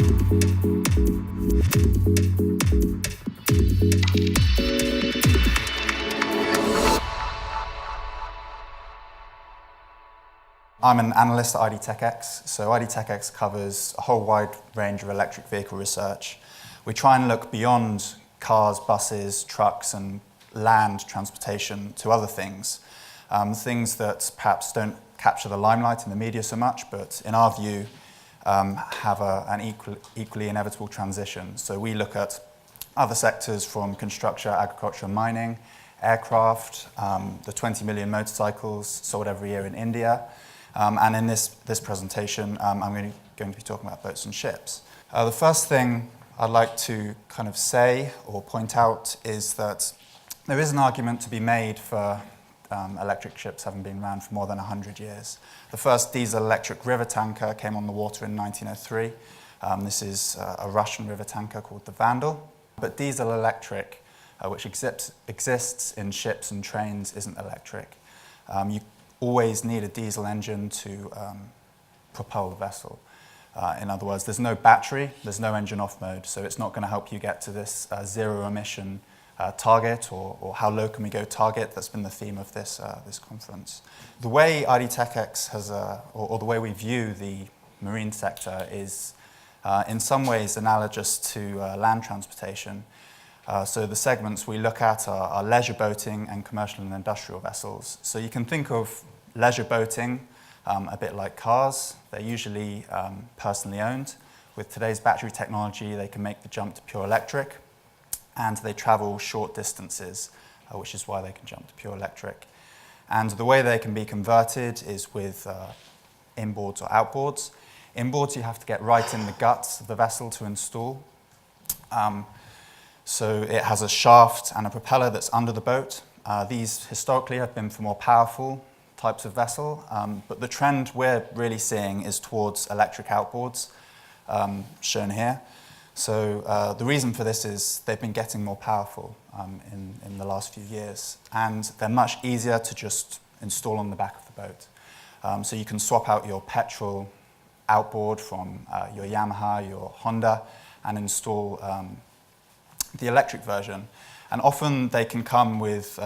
I'm an analyst at IDTechEX. So IDTechEX covers a whole wide range of electric vehicle research. We try and look beyond cars, buses, trucks, and land transportation to other things. Things that perhaps don't capture the limelight in the media so much, but in our view, have an equally inevitable transition. So we look at other sectors from construction, agriculture, and mining, aircraft, the 20 million motorcycles sold every year in India. And in this presentation, I'm going to be talking about boats and ships. The first thing I'd like to kind of say or point out is that there is an argument to be made for electric ships having been around for more than 100 years. The first diesel-electric river tanker came on the water in 1903. This is a Russian river tanker called the Vandal. But diesel-electric, which exists in ships and trains, isn't electric. You always need a diesel engine to propel the vessel. In other words, there's no battery, there's no engine off mode, so it's not going to help you get to this zero emission target or how low can we go target. That's been the theme of this conference. The way IDTechEX has, or the way we view the marine sector is in some ways analogous to land transportation. So the segments we look at are leisure boating and commercial and industrial vessels. So you can think of leisure boating a bit like cars. They're usually personally owned. With today's battery technology, they can make the jump to pure electric, and they travel short distances, which is why they can jump to pure electric. And the way they can be converted is with inboards or outboards. Inboards you have to get right in the guts of the vessel to install. So it has a shaft and a propeller that's under the boat. These historically have been for more powerful types of vessel, but the trend we're really seeing is towards electric outboards, shown here. So the reason for this is they've been getting more powerful in the last few years, and they're much easier to just install on the back of the boat. So you can swap out your petrol outboard from your Yamaha, your Honda, and install the electric version. And often they can come with,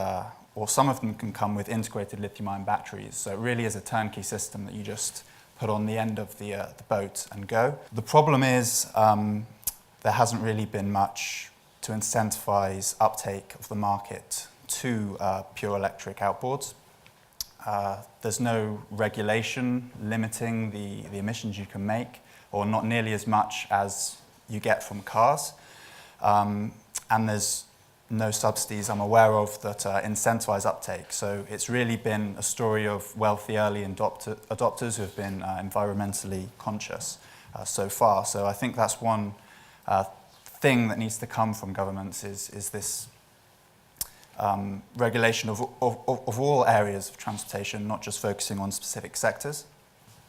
or some of them can come with integrated lithium-ion batteries. So it really is a turnkey system that you just put on the end of the boat and go. The problem is there hasn't really been much to incentivize uptake of the market to pure electric outboards. There's no regulation limiting the emissions you can make, or not nearly as much as you get from cars. And there's no subsidies I'm aware of that incentivize uptake. So it's really been a story of wealthy early adopters who have been environmentally conscious so far. So I think that's one thing that needs to come from governments is this regulation of all areas of transportation, not just focusing on specific sectors.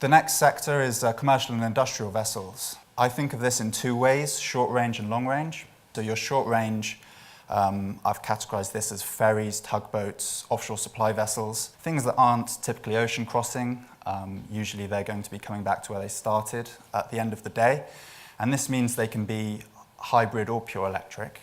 The next sector is commercial and industrial vessels. I think of this in two ways, short range and long range. So your short range, I've categorized this as ferries, tugboats, offshore supply vessels, things that aren't typically ocean crossing. Usually they're going to be coming back to where they started at the end of the day. And this means they can be hybrid or pure electric.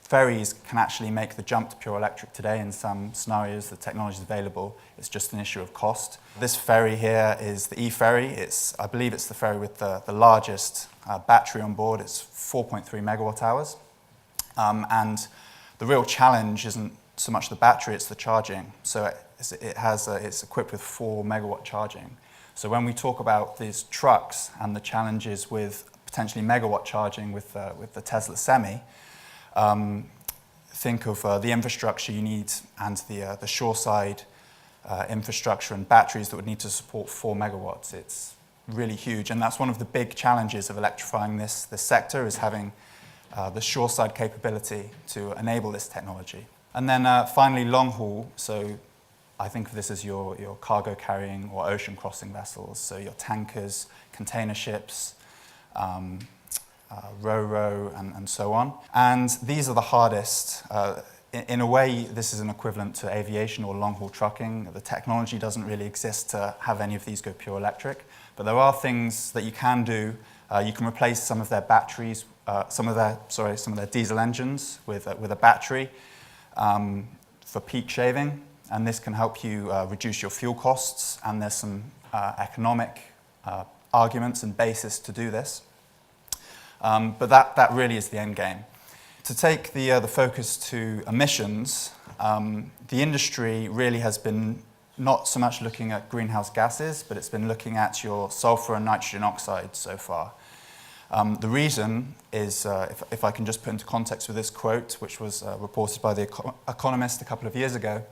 Ferries can actually make the jump to pure electric today in some scenarios. The technology is available. It's just an issue of cost. This ferry here is the e-ferry. I believe it's the ferry with the largest battery on board. It's 4.3 megawatt hours. And the real challenge isn't so much the battery, it's the charging. So it's equipped with 4 megawatt charging. So when we talk about these trucks and the challenges with potentially megawatt charging with the Tesla Semi, think of the infrastructure you need and the shoreside infrastructure and batteries that would need to support 4 megawatts. It's really huge, and that's one of the big challenges of electrifying this sector, is having the shoreside capability to enable this technology. And then finally, long haul. So I think of this as your cargo carrying or ocean crossing vessels. So your tankers, container ships, ro-ro, and so on. And these are the hardest in a way, this is an equivalent to aviation or long-haul trucking. The technology doesn't really exist to have any of these go pure electric, but there are things that you can do. You can replace some of their batteries, some of their diesel engines with a battery for peak shaving, and this can help you reduce your fuel costs, and there's some economic arguments and basis to do this. But that really is the end game. To take the focus to emissions, the industry really has been not so much looking at greenhouse gases, but it's been looking at your sulfur and nitrogen oxides so far. The reason is, if I can just put into context with this quote, which was reported by The Economist a couple of years ago.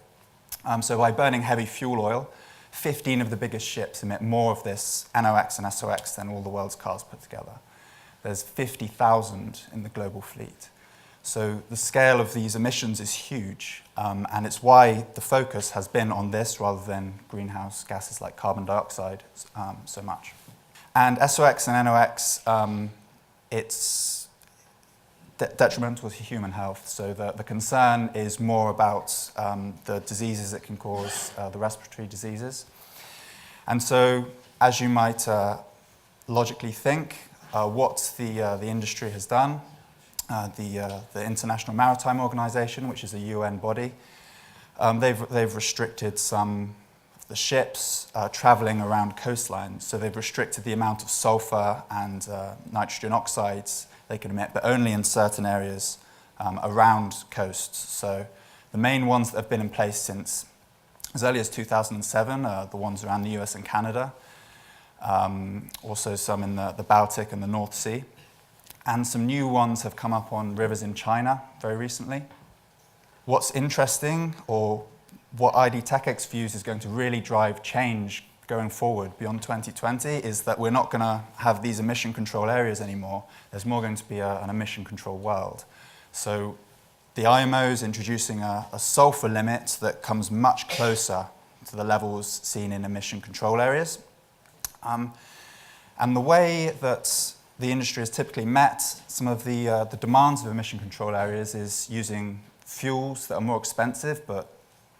So by burning heavy fuel oil, 15 of the biggest ships emit more of this NOx and SOx than all the world's cars put together. There's 50,000 in the global fleet. So the scale of these emissions is huge, and it's why the focus has been on this rather than greenhouse gases like carbon dioxide so much. And SOx and NOx, it's detrimental to human health. So the concern is more about the diseases it can cause, the respiratory diseases. And so, as you might logically think, what the industry has done, the International Maritime Organization, which is a UN body, they've restricted some of the ships traveling around coastlines. So they've restricted the amount of sulfur and nitrogen oxides they can emit, but only in certain areas around coasts. So the main ones that have been in place since as early as 2007 are the ones around the US and Canada, also some in the Baltic and the North Sea. And some new ones have come up on rivers in China very recently. What's interesting, or what IDTechEX views is going to really drive change going forward beyond 2020, is that we're not going to have these emission control areas anymore. There's more going to be an emission control world. So the IMO is introducing a sulfur limit that comes much closer to the levels seen in emission control areas. And the way that the industry has typically met some of the demands of emission control areas is using fuels that are more expensive but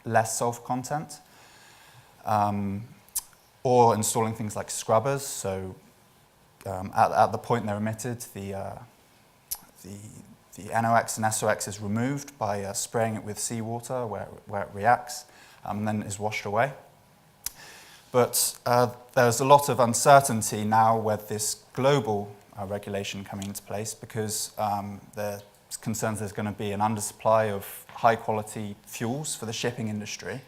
less sulfur content, or installing things like scrubbers. So at the point they're emitted, the NOx and SOx is removed by spraying it with seawater where it reacts and then is washed away. But there's a lot of uncertainty now with this global regulation coming into place, because there's concerns there's going to be an undersupply of high-quality fuels for the shipping industry,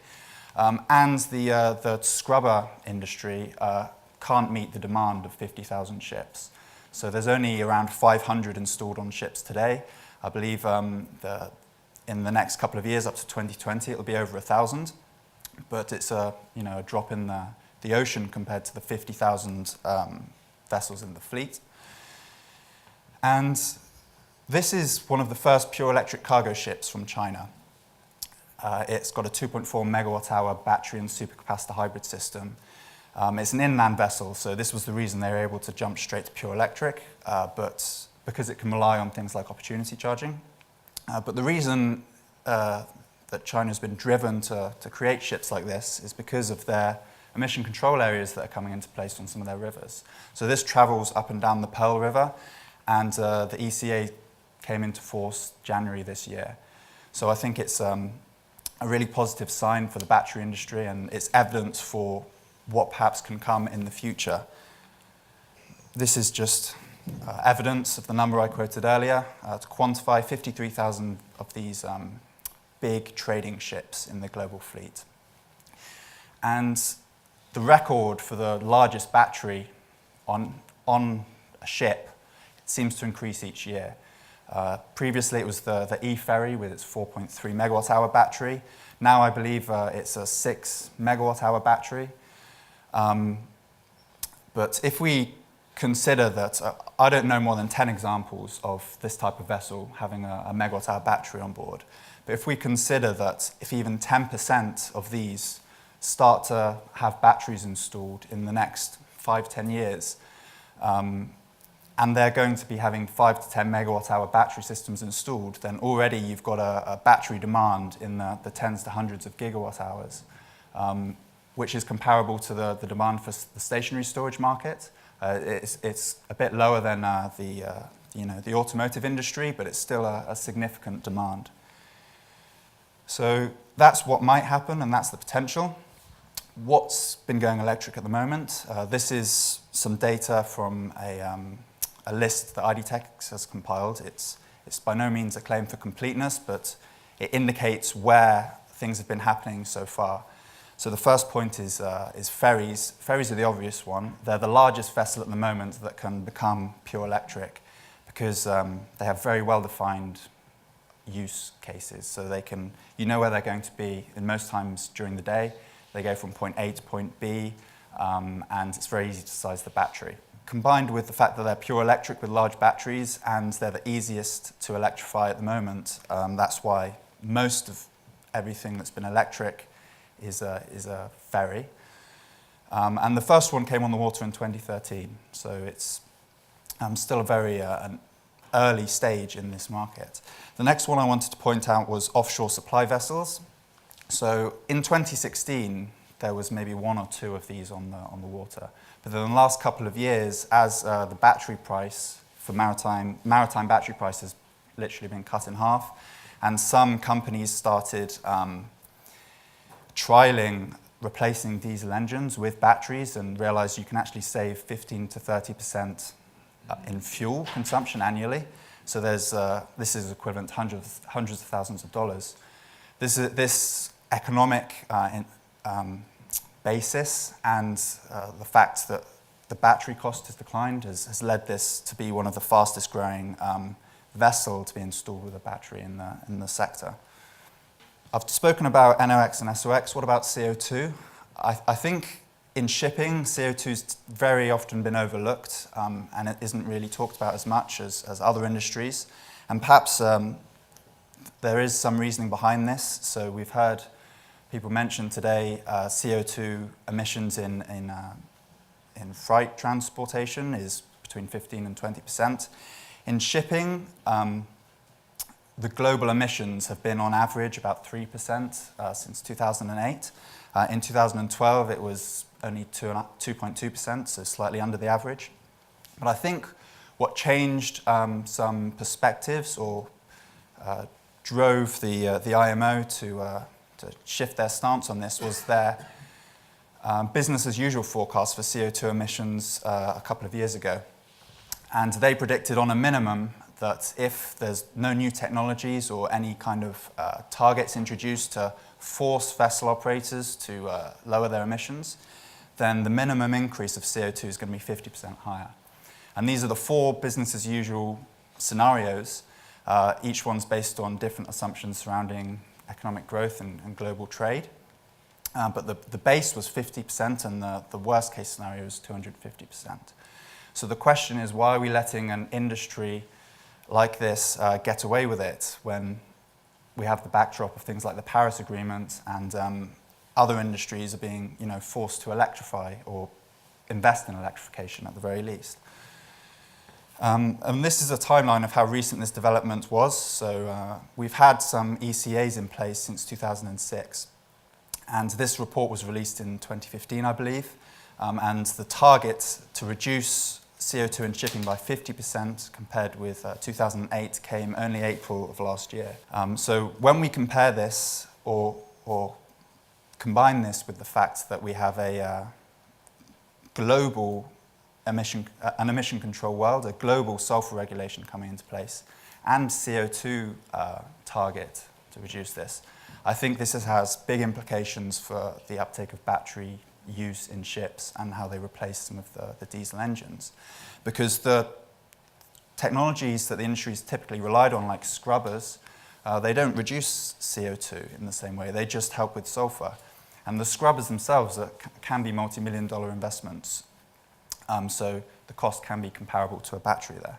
and the scrubber industry can't meet the demand of 50,000 ships. So there's only around 500 installed on ships today. I believe in the next couple of years, up to 2020, it'll be over 1,000. But it's a drop in the ocean compared to the 50,000 vessels in the fleet. And this is one of the first pure electric cargo ships from China. It's got a 2.4 megawatt hour battery and supercapacitor hybrid system. It's an inland vessel, so this was the reason they were able to jump straight to pure electric, but because it can rely on things like opportunity charging. But the reason that China's been driven to create ships like this is because of their emission control areas that are coming into place on some of their rivers. So this travels up and down the Pearl River, and the ECA came into force January this year. So I think it's a really positive sign for the battery industry, and it's evidence for what perhaps can come in the future. This is just evidence of the number I quoted earlier, to quantify 53,000 of these big trading ships in the global fleet. And the record for the largest battery on a ship seems to increase each year. Previously it was the E-ferry with its 4.3 megawatt hour battery. Now I believe it's a 6 megawatt hour battery. But if we consider that, I don't know more than 10 examples of this type of vessel having a megawatt hour battery on board. But if we consider that if even 10% of these start to have batteries installed in the next 5-10 years, and they're going to be having 5 to 10 megawatt hour battery systems installed, then already you've got a battery demand in the tens to hundreds of gigawatt hours, which is comparable to the demand for the stationary storage market. It's a bit lower than the automotive industry, but it's still a significant demand. So that's what might happen, and that's the potential. What's been going electric at the moment? This is some data from a list that IDTechEX has compiled. It's by no means a claim for completeness, but it indicates where things have been happening so far. So the first point is ferries. Ferries are the obvious one. They're the largest vessel at the moment that can become pure electric because they have very well-defined use cases. So you know where they're going to be in most times during the day. They go from point A to point B, and it's very easy to size the battery. Combined with the fact that they're pure electric with large batteries and they're the easiest to electrify at the moment, that's why most of everything that's been electric is a ferry. And the first one came on the water in 2013, so it's still a very an early stage in this market. The next one I wanted to point out was offshore supply vessels. So in 2016, there was maybe 1 or 2 of these on the water. But in the last couple of years, as the battery price for maritime battery price has literally been cut in half, and some companies started trialing replacing diesel engines with batteries and realized you can actually save 15 to 30% in fuel consumption annually. So this is equivalent to hundreds of thousands of dollars. This economic basis and the fact that the battery cost has declined has led this to be one of the fastest growing vessel to be installed with a battery in the sector. I've spoken about NOx and SOx. What about CO2? I think in shipping, CO2 has very often been overlooked, and it isn't really talked about as much as other industries. And perhaps there is some reasoning behind this. So we've heard people mention today CO2 emissions in freight transportation is between 15 and 20%. In shipping, the global emissions have been on average about 3% since 2008. In 2012, it was only 2.2%, so slightly under the average. But I think what changed some perspectives or drove the IMO to shift their stance on this was their business as usual forecast for CO2 emissions a couple of years ago. And they predicted on a minimum that if there's no new technologies or any kind of targets introduced to force vessel operators to lower their emissions, then the minimum increase of CO2 is going to be 50% higher. And these are the 4 business as usual scenarios. Each one's based on different assumptions surrounding economic growth and global trade. But the base was 50% and the worst case scenario is 250%. So the question is, why are we letting an industry like this get away with it when we have the backdrop of things like the Paris Agreement and other industries are being forced to electrify or invest in electrification at the very least? And this is a timeline of how recent this development was. So we've had some ECAs in place since 2006. And this report was released in 2015, I believe. And the target to reduce CO2 in shipping by 50% compared with 2008 came only April of last year. So when we compare this or combine this with the fact that we have a global emission control world, a global sulfur regulation coming into place, and CO2 target to reduce this, I think this has big implications for the uptake of battery use in ships and how they replace some of the diesel engines. Because the technologies that the industry's typically relied on, like scrubbers, they don't reduce CO2 in the same way. They just help with sulfur. And the scrubbers themselves can be multi-million-dollar investments. So the cost can be comparable to a battery there.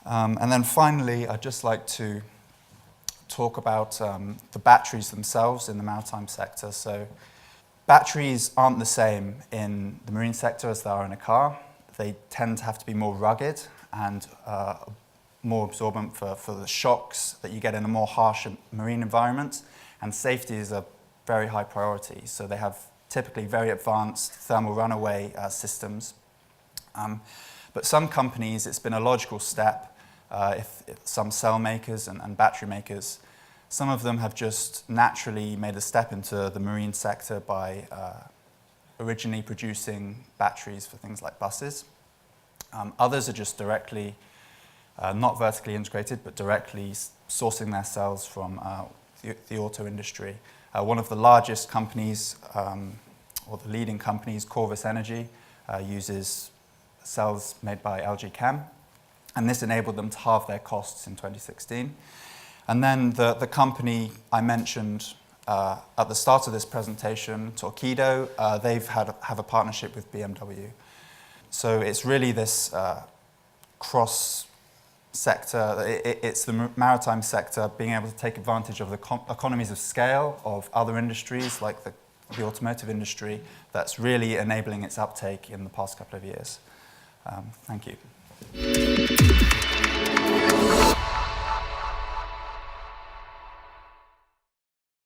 And then finally, I'd just like to talk about the batteries themselves in the maritime sector. So batteries aren't the same in the marine sector as they are in a car. They tend to have to be more rugged and more absorbent for the shocks that you get in a more harsh marine environment. And safety is a very high priority. So they have typically very advanced thermal runaway systems. But some companies, it's been a logical step, if some cell makers and battery makers, some of them have just naturally made a step into the marine sector by originally producing batteries for things like buses. Others are just directly, not vertically integrated, but directly sourcing their cells from the auto industry. One of the largest companies, or the leading companies, Corvus Energy, uses cells made by LG Chem, and this enabled them to halve their costs in 2016. And then the company I mentioned at the start of this presentation, Torqeedo, have a partnership with BMW. So it's really this cross-sector, it's the maritime sector being able to take advantage of the economies of scale of other industries like the automotive industry that's really enabling its uptake in the past couple of years. Thank you.